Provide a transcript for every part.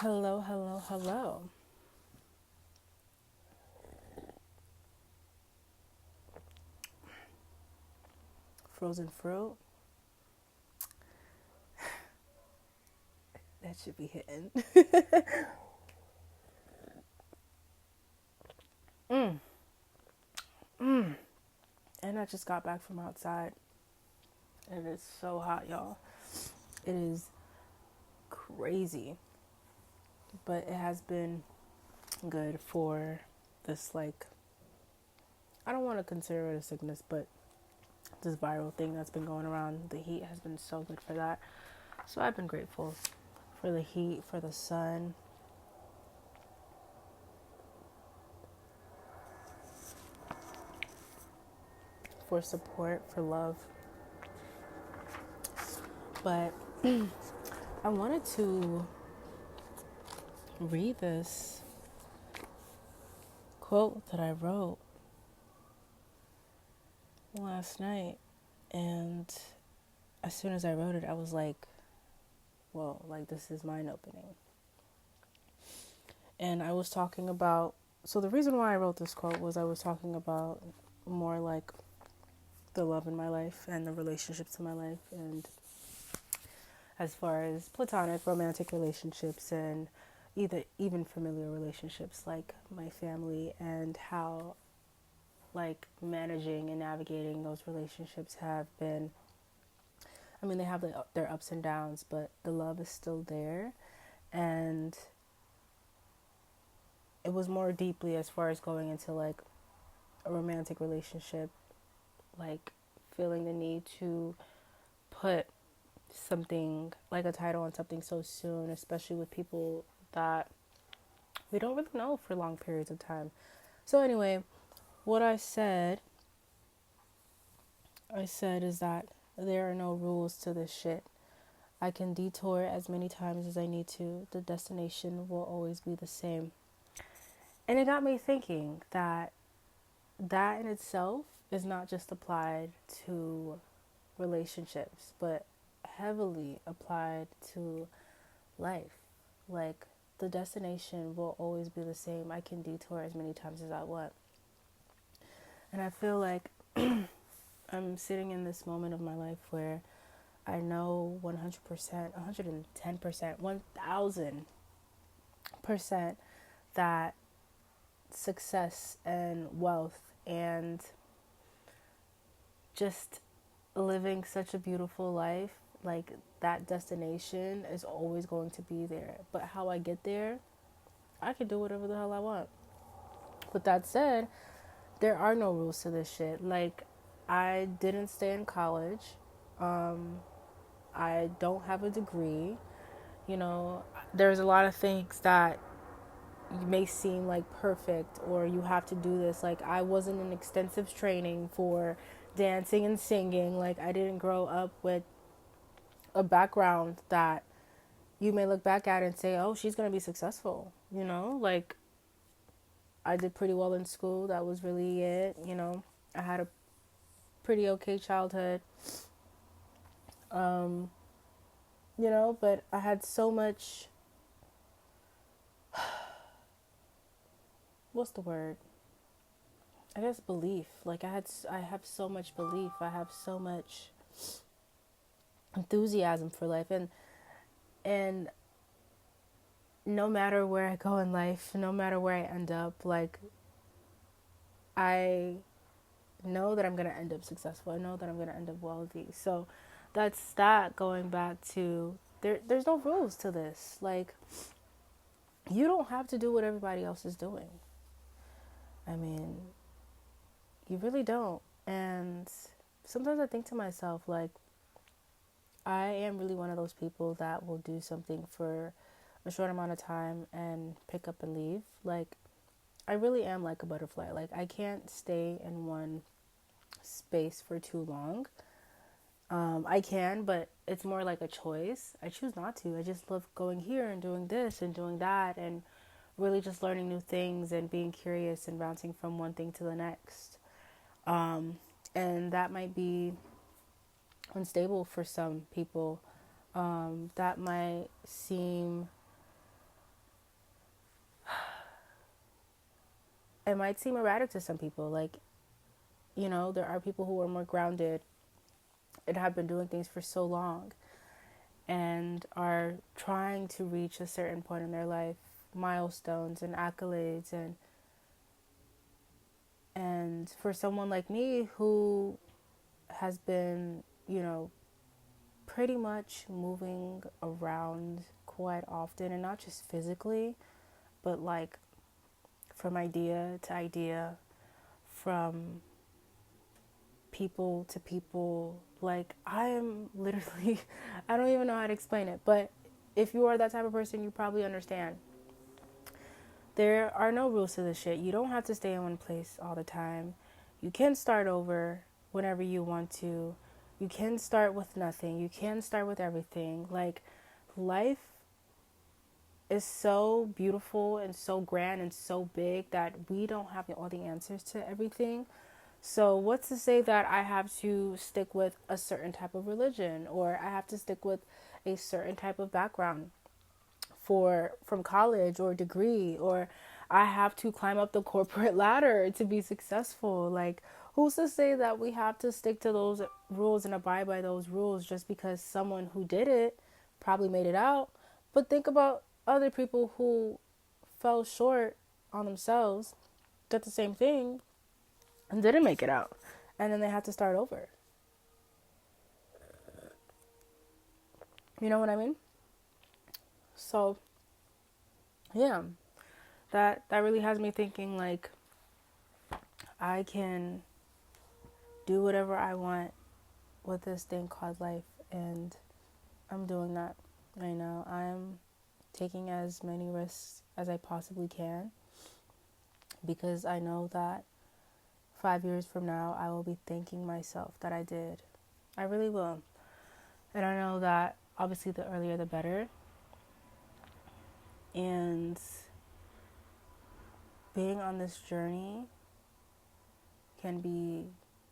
Hello, hello, hello. Frozen fruit. That should be hitting. mm, mm. And I just got back from outside. And it's so hot, y'all. It is crazy. But it has been good for this, like, I don't want to consider it a sickness, but this viral thing that's been going around. The heat has been so good for that. So I've been grateful for the heat, for the sun, for support, for love. But I wanted to read this quote that I wrote last night. And as soon as I wrote it, I was like, whoa, like this is mind opening. And I was talking about, so the reason why I wrote this quote was I was talking about more like the love in my life and the relationships in my life. And as far as platonic, romantic relationships and even familiar relationships like my family, and how like managing and navigating those relationships have been, I mean, they have their ups and downs, but the love is still there. And it was more deeply as far as going into like a romantic relationship, like feeling the need to put something like a title on something so soon, especially with people that we don't really know for long periods of time. So, anyway, what I said is that there are no rules to this shit. I can detour as many times as I need to. The destination will always be the same. And it got me thinking that that in itself is not just applied to relationships, but heavily applied to life. Like, the destination will always be the same. I can detour as many times as I want. And I feel like I'm sitting in this moment of my life where I know 100%, 110%, 1000% that success and wealth and just living such a beautiful life, like that destination is always going to be there. But how I get there, I can do whatever the hell I want. With that said, there are no rules to this shit. Like, I didn't stay in college. Um, I don't have a degree. You know, there's a lot of things that may seem like perfect, or you have to do this. Like, I wasn't in extensive training for dancing and singing. Like, I didn't grow up with a background that you may look back at and say, oh, she's going to be successful. You know, like, I did pretty well in school. That was really it. You know, I had a pretty okay childhood. Um, you know, but I had so much, what's the word? I guess belief. Like, I have so much belief. I have so much enthusiasm for life, and no matter where I go in life, no matter where I end up, like, I know that I'm going to end up successful. I know that I'm going to end up wealthy. So that's that. Going back to there's no rules to this. Like, you don't have to do what everybody else is doing. I mean, you really don't. And sometimes I think to myself, like, I am really one of those people that will do something for a short amount of time and pick up and leave. Like, I really am like a butterfly. Like, I can't stay in one space for too long. I can, but it's more like a choice. I choose not to. I just love going here and doing this and doing that, and really just learning new things and being curious and bouncing from one thing to the next. And that might be unstable for some people. That might seem it might seem erratic to some people. Like, there are people who are more grounded and have been doing things for so long and are trying to reach a certain point in their life, milestones and accolades, and for someone like me who has been, pretty much moving around quite often, and not just physically, but like from idea to idea, from people to people. Like, I am literally, I don't even know how to explain it, but if you are that type of person, you probably understand. There are no rules to this shit. You don't have to stay in one place all the time. You can start over whenever you want to. You can start with nothing. You can start with everything. Like, life is so beautiful and so grand and so big that we don't have all the answers to everything. So what's to say that I have to stick with a certain type of religion, or I have to stick with a certain type of background from college or degree, or I have to climb up the corporate ladder to be successful? Like, who's to say that we have to stick to those rules and abide by those rules just because someone who did it probably made it out? But think about other people who fell short on themselves, did the same thing, and didn't make it out. And then they had to start over. You know what I mean? So, yeah, that really has me thinking, like, I can do whatever I want with this thing called life, and I'm doing that right now. I'm taking as many risks as I possibly can, because I know that 5 years from now I will be thanking myself that I did. I really will. And I know that obviously the earlier the better. And being on this journey can be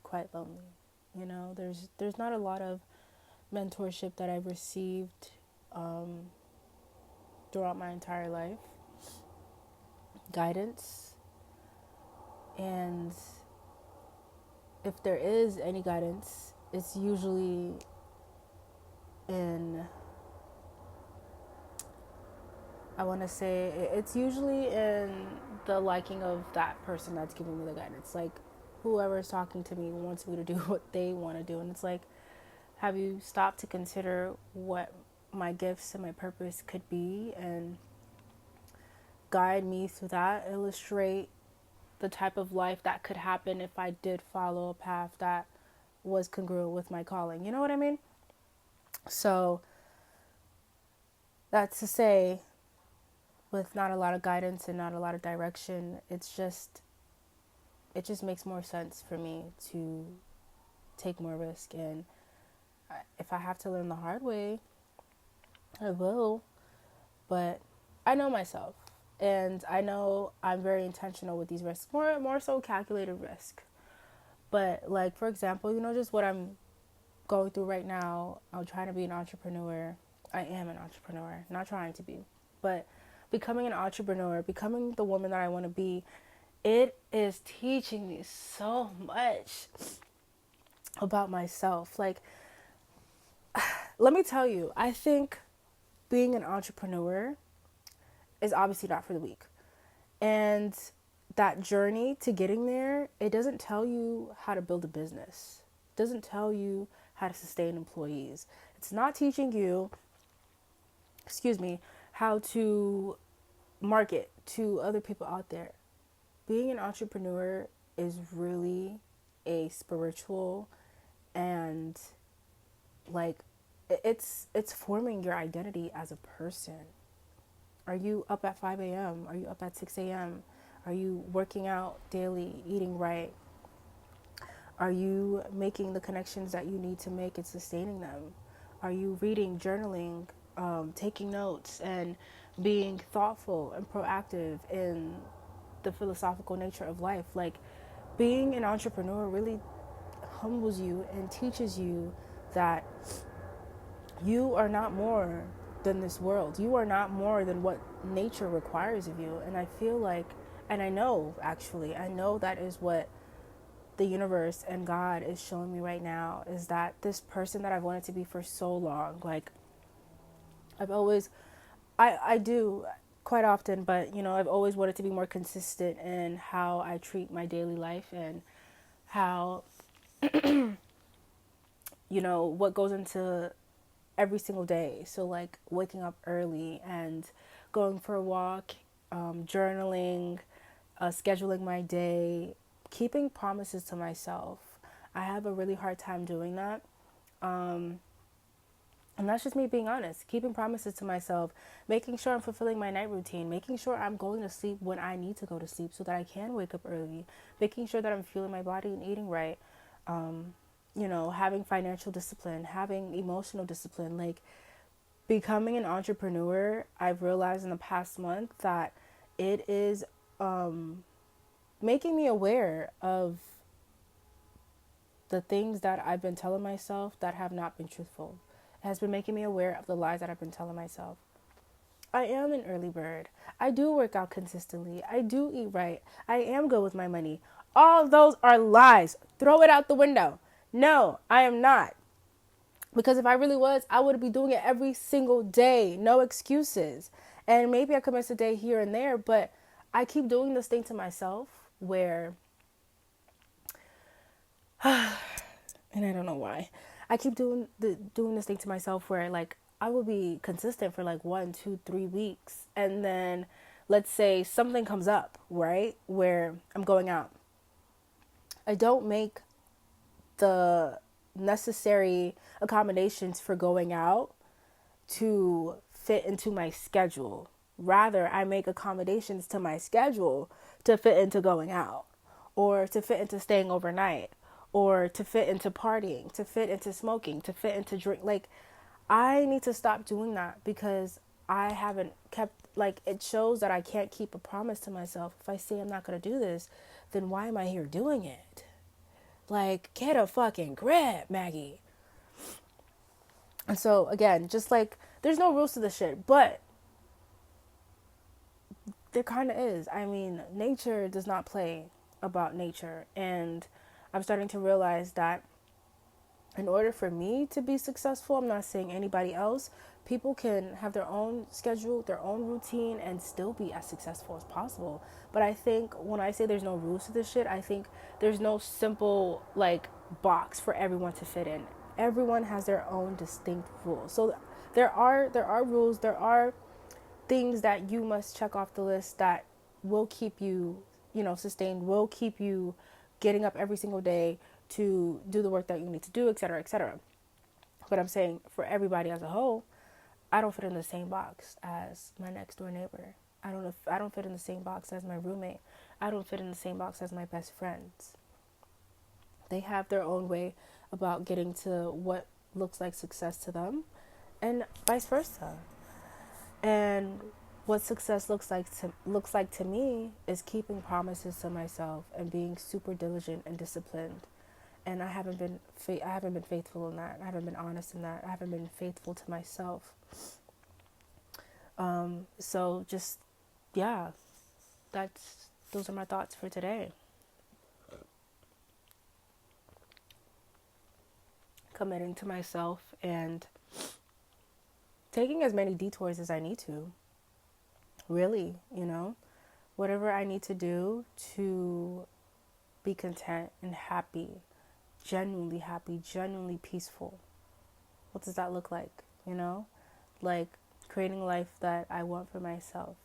quite lonely. There's not a lot of mentorship that I've received throughout my entire life, guidance, and if there is any guidance, it's usually in, I want to say, it's usually in the liking of that person that's giving me the guidance. Like, whoever is talking to me wants me to do what they want to do, and it's like, have you stopped to consider what my gifts and my purpose could be, and guide me through that, illustrate the type of life that could happen if I did follow a path that was congruent with my calling? You know what I mean? So that's to say, with not a lot of guidance and not a lot of direction, it just makes more sense for me to take more risk. And if I have to learn the hard way, I will. But I know myself, and I know I'm very intentional with these risks, more so calculated risk. But like, for example, just what I'm going through right now, I'm trying to be an entrepreneur. I am an entrepreneur, not trying to be, but becoming an entrepreneur, becoming the woman that I want to be, it is teaching me so much about myself. Like, let me tell you, I think being an entrepreneur is obviously not for the weak. And that journey to getting there, it doesn't tell you how to build a business. It doesn't tell you how to sustain employees. It's not teaching you, how to market to other people out there. Being an entrepreneur is really a spiritual, and like, it's forming your identity as a person. Are you up at 5 a.m.? Are you up at 6 a.m.? Are you working out daily, eating right? Are you making the connections that you need to make and sustaining them? Are you reading, journaling, taking notes, and being thoughtful and proactive in the philosophical nature of life? Like, being an entrepreneur really humbles you and teaches you that you are not more than this world. You are not more than what nature requires of you. And I feel like And I know, actually, I know that is what the universe and God is showing me right now, is that this person that I've wanted to be for so long, like I've always, I do quite often, but I've always wanted to be more consistent in how I treat my daily life and how, what goes into every single day. So, like, waking up early and going for a walk, journaling, scheduling my day, keeping promises to myself. I have a really hard time doing that. Um, and that's just me being honest. Keeping promises to myself, making sure I'm fulfilling my night routine, making sure I'm going to sleep when I need to go to sleep so that I can wake up early, making sure that I'm fueling my body and eating right. Having financial discipline, having emotional discipline, like becoming an entrepreneur. I've realized in the past month that it is making me aware of the things that I've been telling myself that have not been truthful. It has been making me aware of the lies that I've been telling myself. I am an early bird. I do work out consistently. I do eat right. I am good with my money. All those are lies. Throw it out the window. No, I am not. Because if I really was, I would be doing it every single day. No excuses. And maybe I could miss a day here and there, but I keep doing this thing to myself where, and I don't know why, I keep doing this thing to myself where, like, I will be consistent for like 1, 2, 3 weeks, and then let's say something comes up, right, where I'm going out. I don't make the necessary accommodations for going out to fit into my schedule. Rather, I make accommodations to my schedule to fit into going out, or to fit into staying overnight, or to fit into partying, to fit into smoking, to fit into drink. Like, I need to stop doing that because I haven't kept, like, it shows that I can't keep a promise to myself. If I say I'm not going to do this, then why am I here doing it? Like, get a fucking grip, Maggie. And so, again, just like, there's no rules to this shit, but there kind of is. I mean, nature does not play about nature. And I'm starting to realize that in order for me to be successful, I'm not saying anybody else, people can have their own schedule, their own routine, and still be as successful as possible. But I think when I say there's no rules to this shit, I think there's no simple, like, box for everyone to fit in. Everyone has their own distinct rules. So there are rules, there are things that you must check off the list that will keep you, sustained, will keep you getting up every single day to do the work that you need to do, etc., etc. But I'm saying for everybody as a whole, I don't fit in the same box as my next door neighbor. I don't fit in the same box as my roommate. I don't fit in the same box as my best friends. They have their own way about getting to what looks like success to them, and vice versa. And what success looks like to me is keeping promises to myself and being super diligent and disciplined. And I haven't been faithful in that. I haven't been honest in that. I haven't been faithful to myself. So just, yeah, those are my thoughts for today. Committing to myself and taking as many detours as I need to. Really, whatever I need to do to be content and happy, genuinely peaceful. What does that look like? Like creating a life that I want for myself.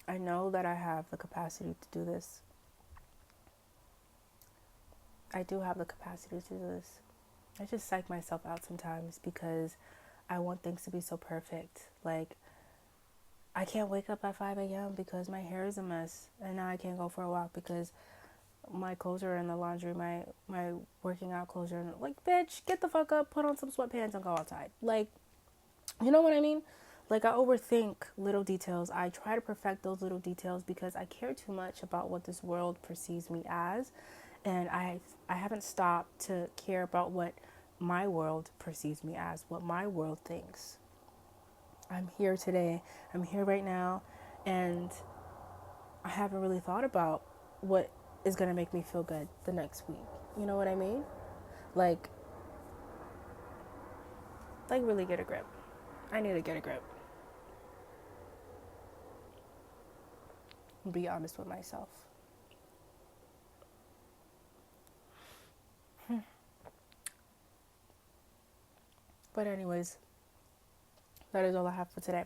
I know that I have the capacity to do this. I do have the capacity to do this. I just psych myself out sometimes because I want things to be so perfect. Like, I can't wake up at 5 a.m. because my hair is a mess, and now I can't go for a walk because my clothes are in the laundry, my working out clothes are in, like, bitch, get the fuck up, put on some sweatpants and go outside. Like, you know what I mean? Like, I overthink little details. I try to perfect those little details because I care too much about what this world perceives me as, and I haven't stopped to care about what my world perceives me as, what my world thinks. I'm here today. I'm here right now. And I haven't really thought about what is going to make me feel good the next week. You know what I mean? Like, really get a grip. I need to get a grip. And be honest with myself. But anyways, that is all I have for today.